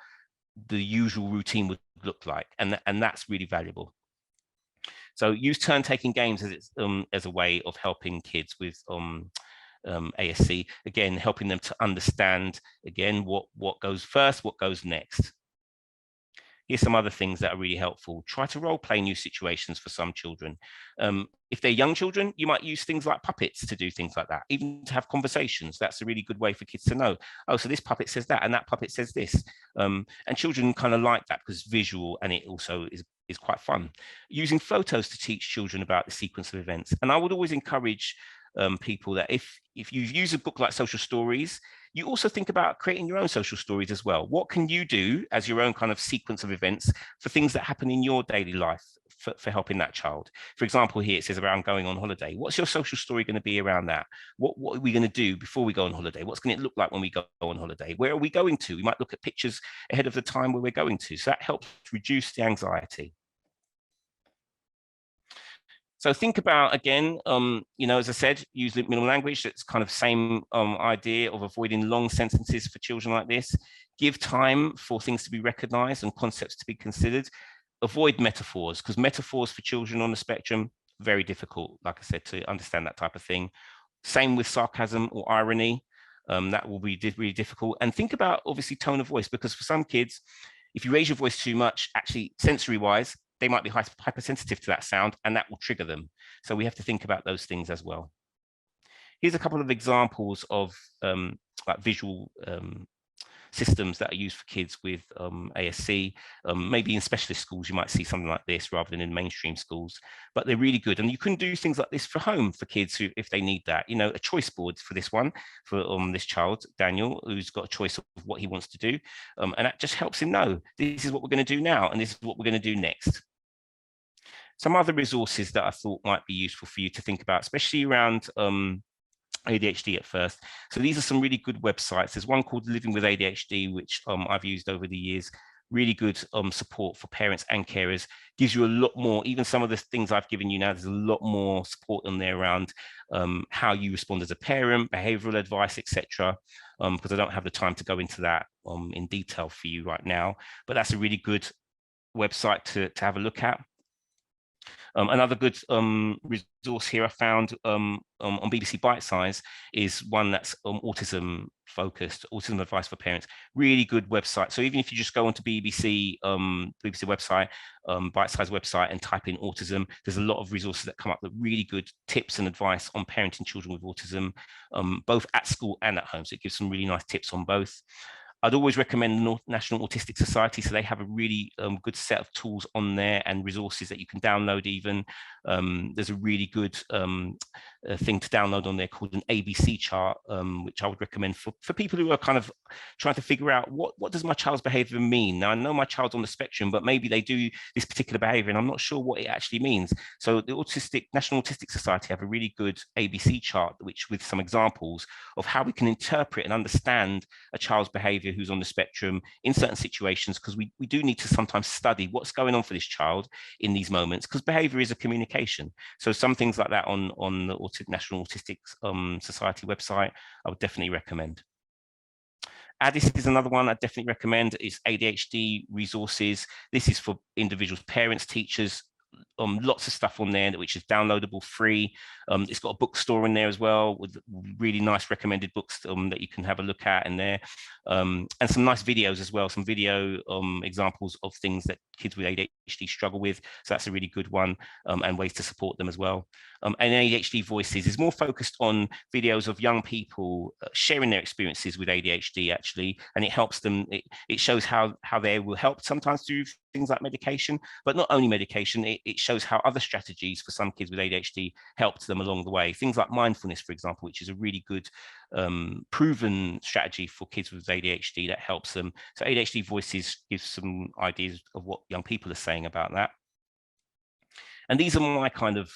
the usual routine would look like, and that's really valuable. So use turn-taking games as a way of helping kids with ASC, again, helping them to understand, again, what goes first, what goes next. Here's some other things that are really helpful. Try to role play new situations for some children. If they're young children, you might use things like puppets to do things like that, even to have conversations. That's a really good way for kids to know, oh, so this puppet says that and that puppet says this. And children kind of like that because it's visual, and it also is quite fun. Using photos to teach children about the sequence of events. And I would always encourage people that if you use a book like Social Stories, you also think about creating your own social stories as well. What can you do as your own kind of sequence of events for things that happen in your daily life for helping that child? For example, here it says around going on holiday. What's your social story going to be around that? What are we going to do before we go on holiday? What's going to look like when we go on holiday? Where are we going to? We might look at pictures ahead of the time where we're going to. So that helps reduce the anxiety. So think about, again, you know, as I said, use minimal language. That's kind of same idea of avoiding long sentences for children like this. Give time for things to be recognized and concepts to be considered. Avoid metaphors, because metaphors for children on the spectrum, very difficult, like I said, to understand that type of thing. Same with sarcasm or irony. That will be really difficult. And think about, obviously, tone of voice, because for some kids, if you raise your voice too much, actually, sensory-wise, they might be hypersensitive to that sound, and that will trigger them. So we have to think about those things as well. Here's a couple of examples of like visual systems that are used for kids with ASC. Maybe in specialist schools, you might see something like this rather than in mainstream schools, but they're really good. And you can do things like this for home for kids who, if they need that, you know, a choice board for this one, for this child, Daniel, who's got a choice of what he wants to do. And that just helps him know, this is what we're going to do now, and this is what we're going to do next. Some other resources that I thought might be useful for you to think about, especially around ADHD at first. So these are some really good websites. There's one called Living with ADHD, which I've used over the years. Really good support for parents and carers. Gives you a lot more, even some of the things I've given you now, there's a lot more support on there around how you respond as a parent, behavioral advice, etc. Because I don't have the time to go into that in detail for you right now, but that's a really good website to have a look at. Another good resource here I found on BBC Bite Size is one that's autism focused, autism advice for parents. Really good website. So even if you just go onto BBC website, Bite Size website, and type in autism, there's a lot of resources that come up with really good tips and advice on parenting children with autism, both at school and at home. So it gives some really nice tips on both. I'd always recommend the National Autistic Society. So they have a really good set of tools on there and resources that you can download even. There's a really good thing to download on there called an ABC chart, which I would recommend for people who are kind of trying to figure out what does my child's behavior mean. Now, I know my child's on the spectrum, but maybe they do this particular behavior and I'm not sure what it actually means. So the National Autistic Society have a really good ABC chart, which with some examples of how we can interpret and understand a child's behavior who's on the spectrum in certain situations, because we do need to sometimes study what's going on for this child in these moments, because behavior is a communication. So some things like that on the National Autistic Society website, I would definitely recommend. ADDIS is another one I definitely recommend. It's ADHD resources. This is for individuals, parents, teachers, lots of stuff on there which is downloadable free. It's got a bookstore in there as well with really nice recommended books that you can have a look at in there, and some nice videos as well, some video examples of things that kids with ADHD struggle with. So that's a really good one, and ways to support them as well. And ADHD Voices is more focused on videos of young people sharing their experiences with ADHD actually, and it helps them. It shows how they will help sometimes through things like medication, but not only medication. It shows how other strategies for some kids with ADHD helped them along the way. Things like mindfulness, for example, which is a really good proven strategy for kids with ADHD that helps them. So ADHD Voices gives some ideas of what young people are saying about that. And these are my kind of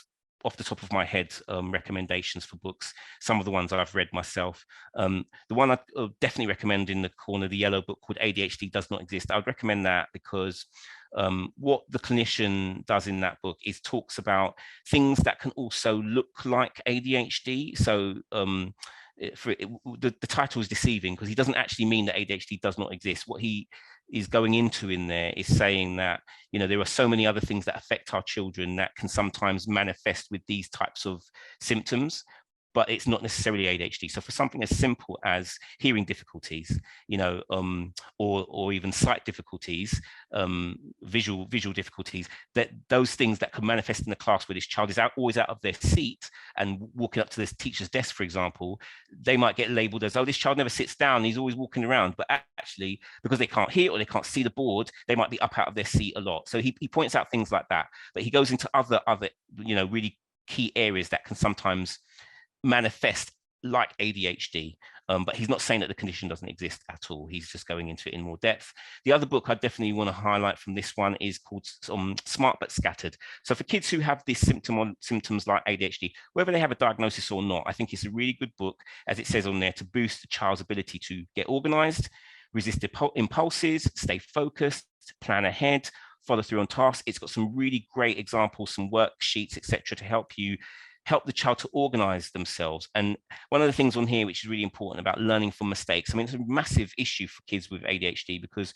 off the top of my head recommendations for books, some of the ones I've read myself. The one I definitely recommend in the corner, the yellow book called ADHD Does Not Exist. I would recommend that because what the clinician does in that book is talks about things that can also look like ADHD. So the title is deceiving because he doesn't actually mean that ADHD does not exist. What he is going into in there is saying that, you know, there are so many other things that affect our children that can sometimes manifest with these types of symptoms, but it's not necessarily ADHD. So for something as simple as hearing difficulties, you know, or even sight difficulties, visual difficulties, that those things that could manifest in the class where this child is always out of their seat and walking up to this teacher's desk, for example, they might get labeled as, oh, this child never sits down, he's always walking around. But actually, because they can't hear or they can't see the board, they might be up out of their seat a lot. So he points out things like that, but he goes into other, you know, really key areas that can sometimes manifest like ADHD, but he's not saying that the condition doesn't exist at all. He's just going into it in more depth. The other book I definitely want to highlight from this one is called Smart But Scattered. So for kids who have this symptoms like ADHD, whether they have a diagnosis or not, I think it's a really good book, as it says on there, to boost the child's ability to get organized, resist impulses, stay focused, plan ahead, follow through on tasks. It's got some really great examples, some worksheets, etc., to help the child to organize themselves. And one of the things on here, which is really important about learning from mistakes, I mean, it's a massive issue for kids with ADHD because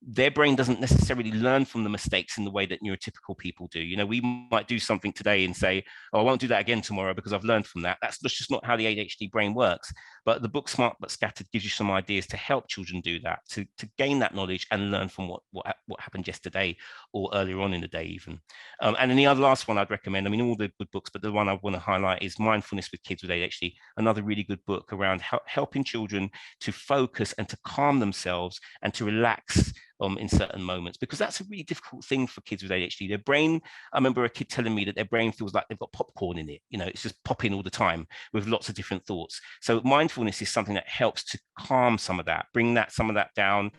their brain doesn't necessarily learn from the mistakes in the way that neurotypical people do. You know, we might do something today and say, oh, I won't do that again tomorrow because I've learned from that. That's just not how the ADHD brain works. But the book Smart But Scattered gives you some ideas to help children do that, to gain that knowledge and learn from what happened yesterday or earlier on in the day even. And then the other last one I'd recommend, I mean, all the good books, but the one I want to highlight is Mindfulness with Kids with ADHD, another really good book around helping children to focus and to calm themselves and to relax in certain moments, because that's a really difficult thing for kids with ADHD. Their brain, I remember a kid telling me that their brain feels like they've got popcorn in it. You know, it's just popping all the time with lots of different thoughts. So mindfulness is something that helps to calm some of that, bring some of that down,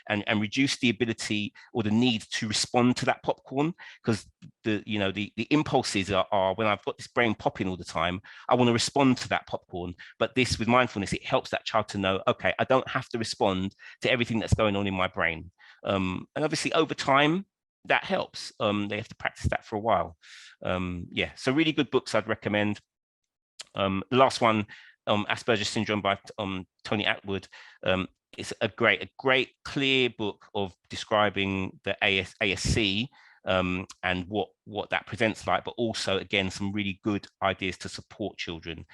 and reduce the ability or the need to respond to that popcorn, because the impulses are when I've got this brain popping all the time, I want to respond to that popcorn. But this, with mindfulness, it helps that child to know, okay, I don't have to respond to everything that's going on in my brain. And obviously over time that helps. They have to practice that for a while. Yeah, so really good books I'd recommend. The last one, Asperger's Syndrome by Tony Atwood. It's a great clear book of describing the ASC and what that presents like, but also again some really good ideas to support children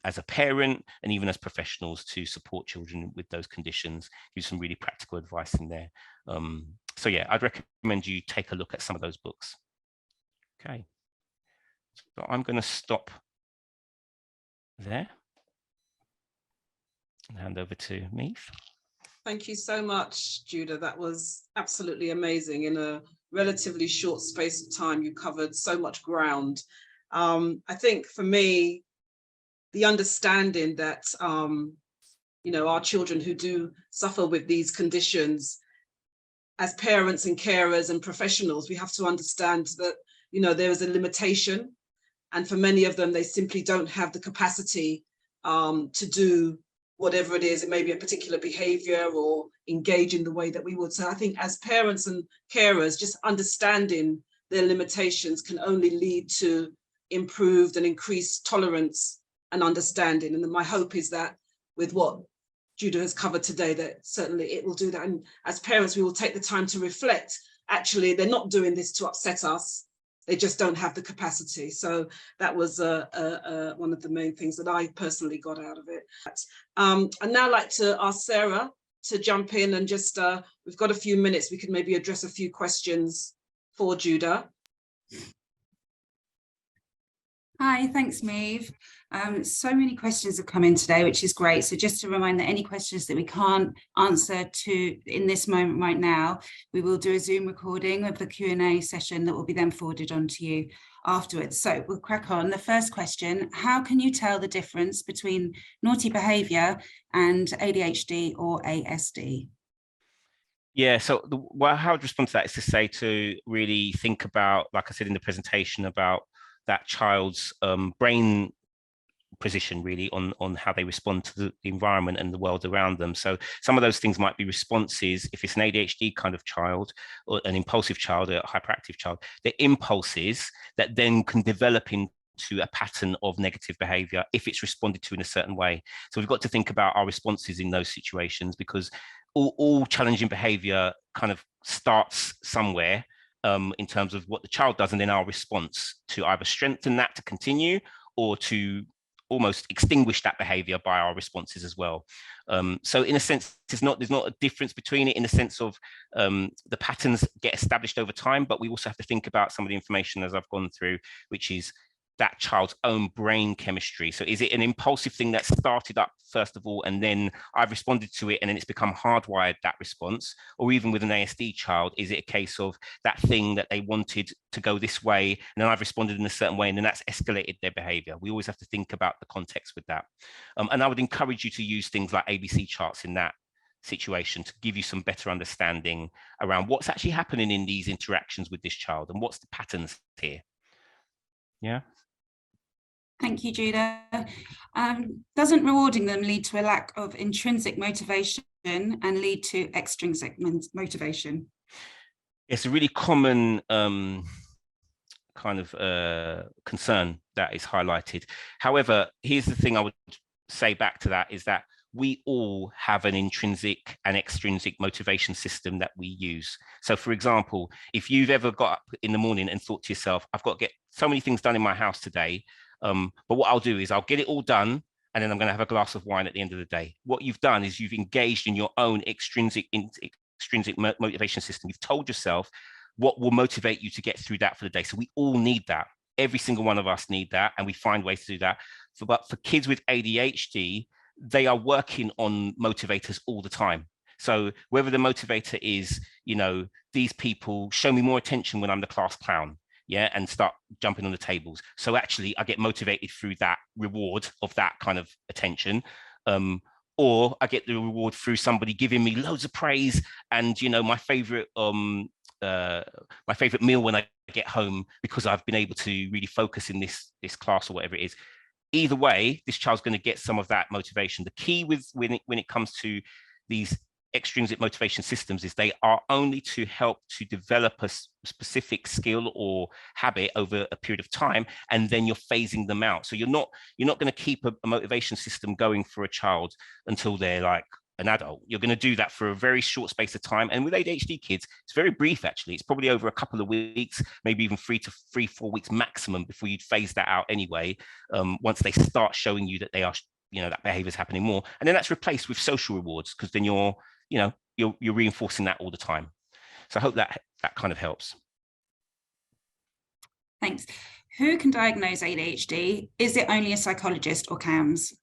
as a parent and even as professionals to support children with those conditions. Give some really practical advice in there. So yeah, I'd recommend you take a look at some of those books. Okay, so I'm going to stop there and hand over to Meath. Thank you so much, Judah. That was absolutely amazing. In a relatively short space of time, you covered so much ground. I think for me, the understanding that, our children who do suffer with these conditions, as parents and carers and professionals, we have to understand that, there is a limitation. And for many of them, they simply don't have the capacity to do whatever it is. It may be a particular behavior or engage in the way that we would. So I think as parents and carers, just understanding their limitations can only lead to improved and increased tolerance and understanding. And my hope is that with what Judah has covered today, that certainly it will do that. And as parents, we will take the time to reflect, actually, they're not doing this to upset us. They just don't have the capacity. So that was one of the main things that I personally got out of it. I'd now like to ask Sarah to jump in and just, we've got a few minutes, we could maybe address a few questions for Judah. Hi, thanks, Maeve. So many questions have come in today, which is great. So just to remind that any questions that we can't answer in this moment right now, we will do a Zoom recording of the Q&A session that will be then forwarded on to you afterwards. So we'll crack on. The first question, how can you tell the difference between naughty behaviour and ADHD or ASD? Yeah, so how I'd respond to that is to say to really think about, like I said in the presentation, about that child's brain position really on how they respond to the environment and the world around them. So some of those things might be responses. If it's an ADHD kind of child or an impulsive child, a hyperactive child, they're impulses that then can develop into a pattern of negative behavior if it's responded to in a certain way. So we've got to think about our responses in those situations, because all challenging behavior kind of starts somewhere in terms of what the child does, and then our response to either strengthen that to continue or to almost extinguish that behavior by our responses as well. So in a sense, there's not a difference between it in the sense of the patterns get established over time, but we also have to think about some of the information as I've gone through, which is that child's own brain chemistry. So is it an impulsive thing that started up first of all, and then I've responded to it and then it's become hardwired, that response? Or even with an ASD child, is it a case of that thing that they wanted to go this way and then I've responded in a certain way and then that's escalated their behavior? We always have to think about the context with that. And I would encourage you to use things like ABC charts in that situation to give you some better understanding around what's actually happening in these interactions with this child and what's the patterns here. Yeah. Thank you, Judah. Doesn't rewarding them lead to a lack of intrinsic motivation and lead to extrinsic motivation? It's a really common kind of concern that is highlighted. However, here's the thing I would say back to that is that we all have an intrinsic and extrinsic motivation system that we use. So for example, if you've ever got up in the morning and thought to yourself, I've got to get so many things done in my house today, but what I'll do is I'll get it all done and then I'm going to have a glass of wine at the end of the day. What you've done is you've engaged in your own extrinsic motivation system. You've told yourself what will motivate you to get through that for the day. So we all need that. Every single one of us need that, and we find ways to do that. But for kids with ADHD, they are working on motivators all the time. So whether the motivator is, these people show me more attention when I'm the class clown, yeah, and start jumping on the tables. So actually I get motivated through that reward of that kind of attention. Or I get the reward through somebody giving me loads of praise and, my favorite meal when I get home because I've been able to really focus in this class or whatever it is. Either way, this child's going to get some of that motivation. The key with when it comes to these extrinsic motivation systems is they are only to help to develop a specific skill or habit over a period of time, and then you're phasing them out. So you're not going to keep a motivation system going for a child until they're like an adult. You're going to do that for a very short space of time. And with ADHD kids, it's very brief, actually. It's probably over a couple of weeks, maybe even 3 to 4 weeks maximum before you'd phase that out anyway, once they start showing you that they are, that behavior is happening more. And then that's replaced with social rewards, because then you're reinforcing that all the time. So I hope that kind of helps. Thanks. Who can diagnose ADHD? Is it only a psychologist or CAMS?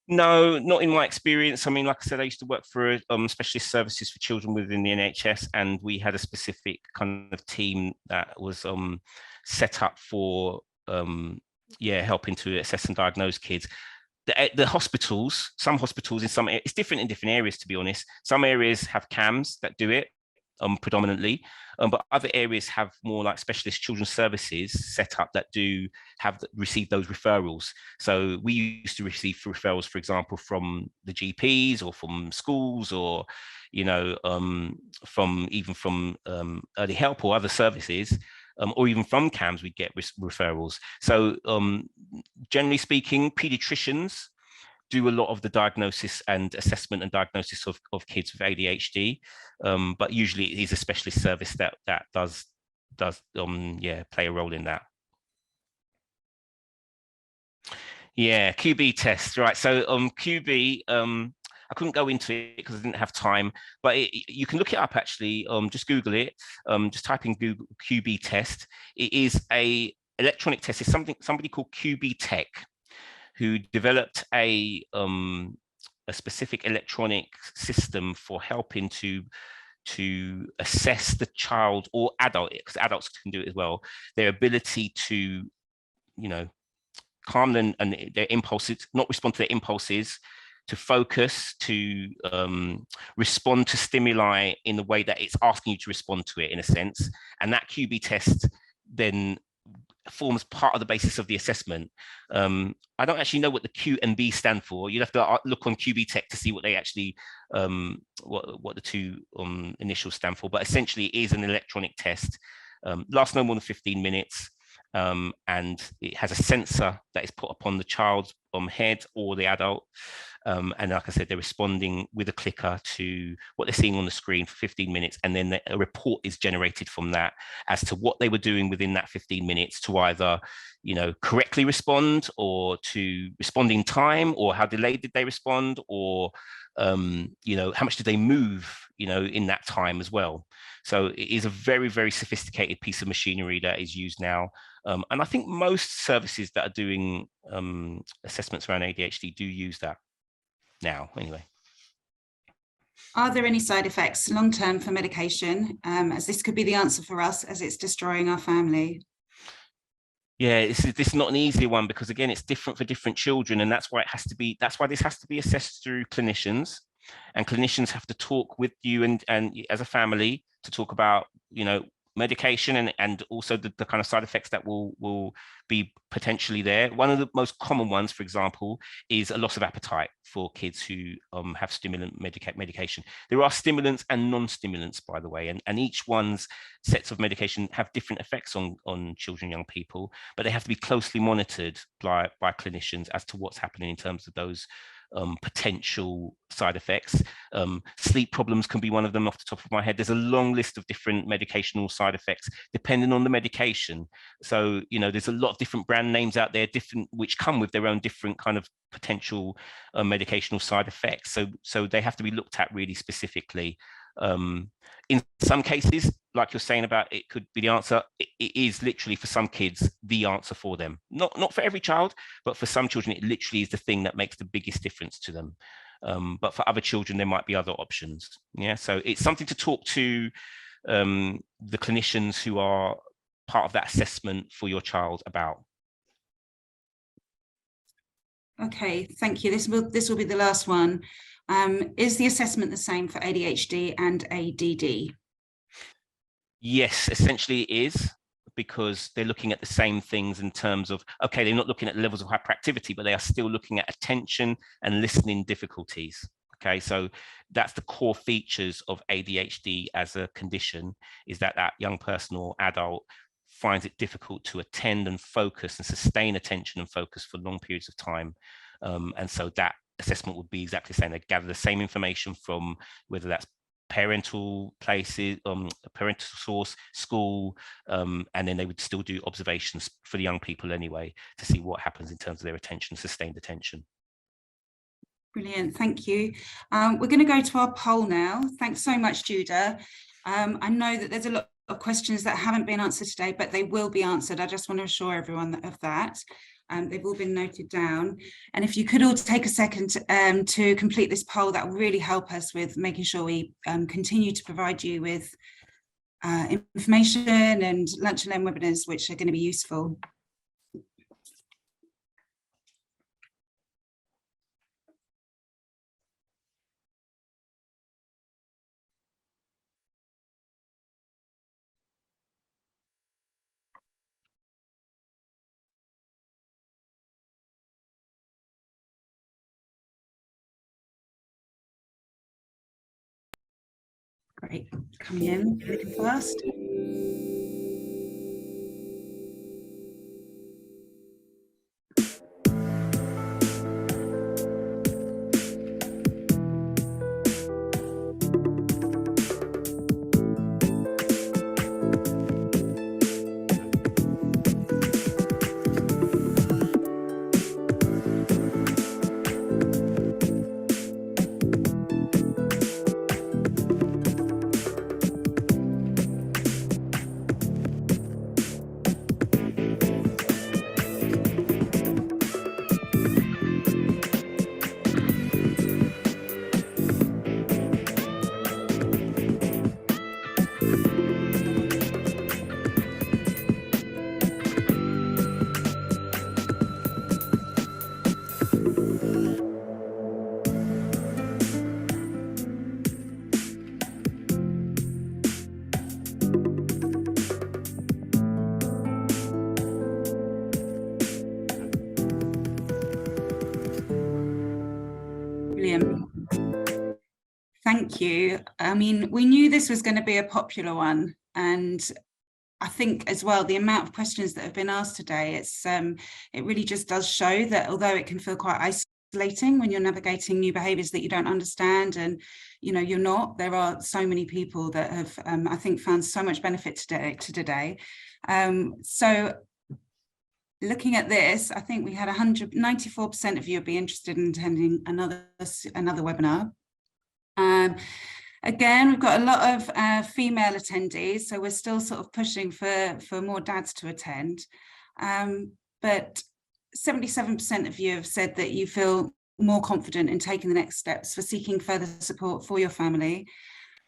No, not in my experience. I mean, like I said, I used to work for specialist services for children within the NHS, and we had a specific kind of team that was set up for helping to assess and diagnose kids. The hospitals, some hospitals in some, it's different in different areas, to be honest. Some areas have CAMs that do it predominantly, but other areas have more like specialist children's services set up that do receive those referrals. So we used to receive referrals, for example, from the GPs or from schools, or from early help or other services, or even from CAMs, we get referrals. So generally speaking, pediatricians do a lot of the diagnosis and assessment and diagnosis of kids with ADHD, but usually it is a specialist service that does play a role in that. Yeah, QB tests, right? So QB, I couldn't go into it because I didn't have time, but you can look it up actually. Just Google it. Just type in Google QB test. It is a electronic test. It's somebody called QB Tech, who developed a specific electronic system for helping to assess the child or adult, because adults can do it as well, their ability to, calm them and their impulses, not respond to their impulses, to focus, to respond to stimuli in the way that it's asking you to respond to it, in a sense. And that QB test then forms part of the basis of the assessment. I don't actually know what the Q and B stand for. You'd have to look on QB Tech to see what they actually, what the two initials stand for. But essentially, it is an electronic test. Lasts no more than 15 minutes. And it has a sensor that is put upon the child's head or the adult. And like I said, they're responding with a clicker to what they're seeing on the screen for 15 minutes. And then a report is generated from that as to what they were doing within that 15 minutes to either, correctly respond, or to respond in time, or how delayed did they respond, or, how much did they move, in that time as well. So it is a very, very sophisticated piece of machinery that is used now. And I think most services that are doing assessments around ADHD do use that now, anyway. Are there any side effects long-term for medication, as this could be the answer for us, as it's destroying our family? Yeah, this is not an easy one, because again, it's different for different children, and that's why this has to be assessed through clinicians, and clinicians have to talk with you and as a family to talk about, medication and also the kind of side effects that will be potentially there. One of the most common ones, for example, is a loss of appetite for kids who have stimulant medication. There are stimulants and non-stimulants, by the way, and each one's sets of medication have different effects on children, young people, but they have to be closely monitored by clinicians as to what's happening in terms of those potential side effects. Sleep problems can be one of them off the top of my head. There's a long list of different medicational side effects depending on the medication. So, there's a lot of different brand names out there, which come with their own different kind of potential medicational side effects. So they have to be looked at really specifically. In some cases, like you're saying about it could be the answer, it is literally for some kids the answer for them. Not for every child, but for some children, it literally is the thing that makes the biggest difference to them. But for other children, there might be other options. Yeah, so it's something to talk to the clinicians who are part of that assessment for your child about. Okay, thank you. This will be the last one. Is the assessment the same for ADHD and ADD? Yes, essentially it is, because they're looking at the same things in terms of, okay, they're not looking at levels of hyperactivity, but they are still looking at attention and listening difficulties. Okay, so that's the core features of ADHD as a condition, is that young person or adult finds it difficult to attend and focus and sustain attention and focus for long periods of time. And so that assessment would be exactly the same. They gather the same information from whether that's parental places, parental source, school, and then they would still do observations for the young people anyway to see what happens in terms of their attention, sustained attention. Brilliant, thank you. We're going to go to our poll now. Thanks so much, Judah. I know that there's a lot of questions that haven't been answered today, but they will be answered. I just want to assure everyone of that. They've all been noted down. And if you could all take a second to complete this poll, that will really help us with making sure we continue to provide you with information and lunch and learn webinars which are going to be useful. Great, coming in really fast. Brilliant. Thank you. I mean, we knew this was going to be a popular one, and I think as well the amount of questions that have been asked today, it really just does show that although it can feel quite isolating when you're navigating new behaviours that you don't understand, and you're not, there are so many people that have I think found so much benefit today. So looking at this, I think we had 94% of you would be interested in attending another webinar. Again, we've got a lot of female attendees, so we're still sort of pushing for more dads to attend. But 77% of you have said that you feel more confident in taking the next steps for seeking further support for your family.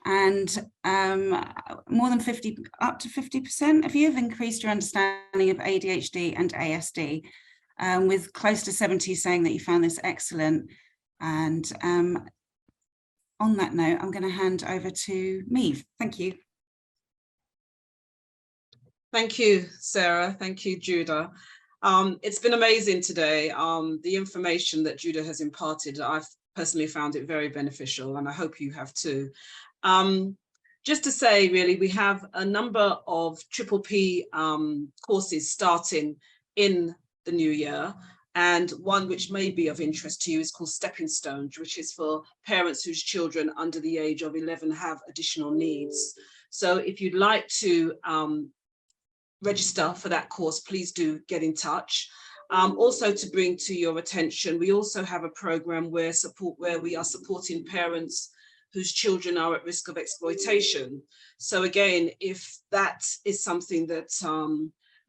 And more than up to 50% of you have increased your understanding of ADHD and ASD, with close to 70 saying that you found this excellent. And on that note, I'm going to hand over to Meave. Thank you. Thank you, Sarah. Thank you, Judah. It's been amazing today. The information that Judah has imparted, I've personally found it very beneficial, and I hope you have too. Just to say, really, we have a number of PPP courses starting in the new year, and one which may be of interest to you is called Stepping Stones, which is for parents whose children under the age of 11 have additional needs. So if you'd like to register for that course, please do get in touch. Also to bring to your attention, we also have a program where we are supporting parents whose children are at risk of exploitation. So again, if that is something that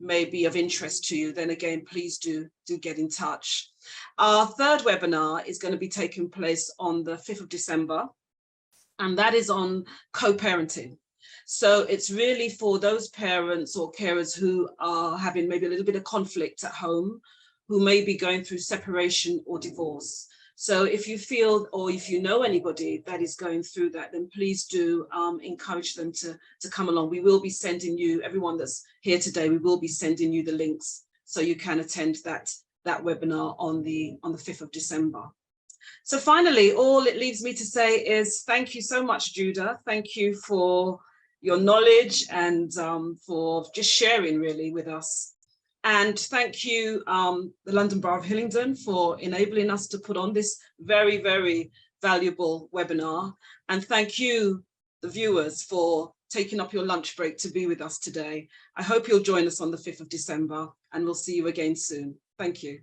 may be of interest to you, then again, please do get in touch. Our third webinar is going to be taking place on the 5th of December, and that is on co-parenting. So it's really for those parents or carers who are having maybe a little bit of conflict at home, who may be going through separation or divorce. So if you feel, or if you know anybody that is going through that, then please do encourage them to come along. We will be sending you, everyone that's here today, we will be sending you the links so you can attend that webinar on the 5th of December. So finally, all it leaves me to say is thank you so much, Judah. Thank you for your knowledge and for just sharing really with us. And thank you, the London Borough of Hillingdon, for enabling us to put on this very, very valuable webinar. And thank you, the viewers, for taking up your lunch break to be with us today. I hope you'll join us on the 5th of December, and we'll see you again soon. Thank you.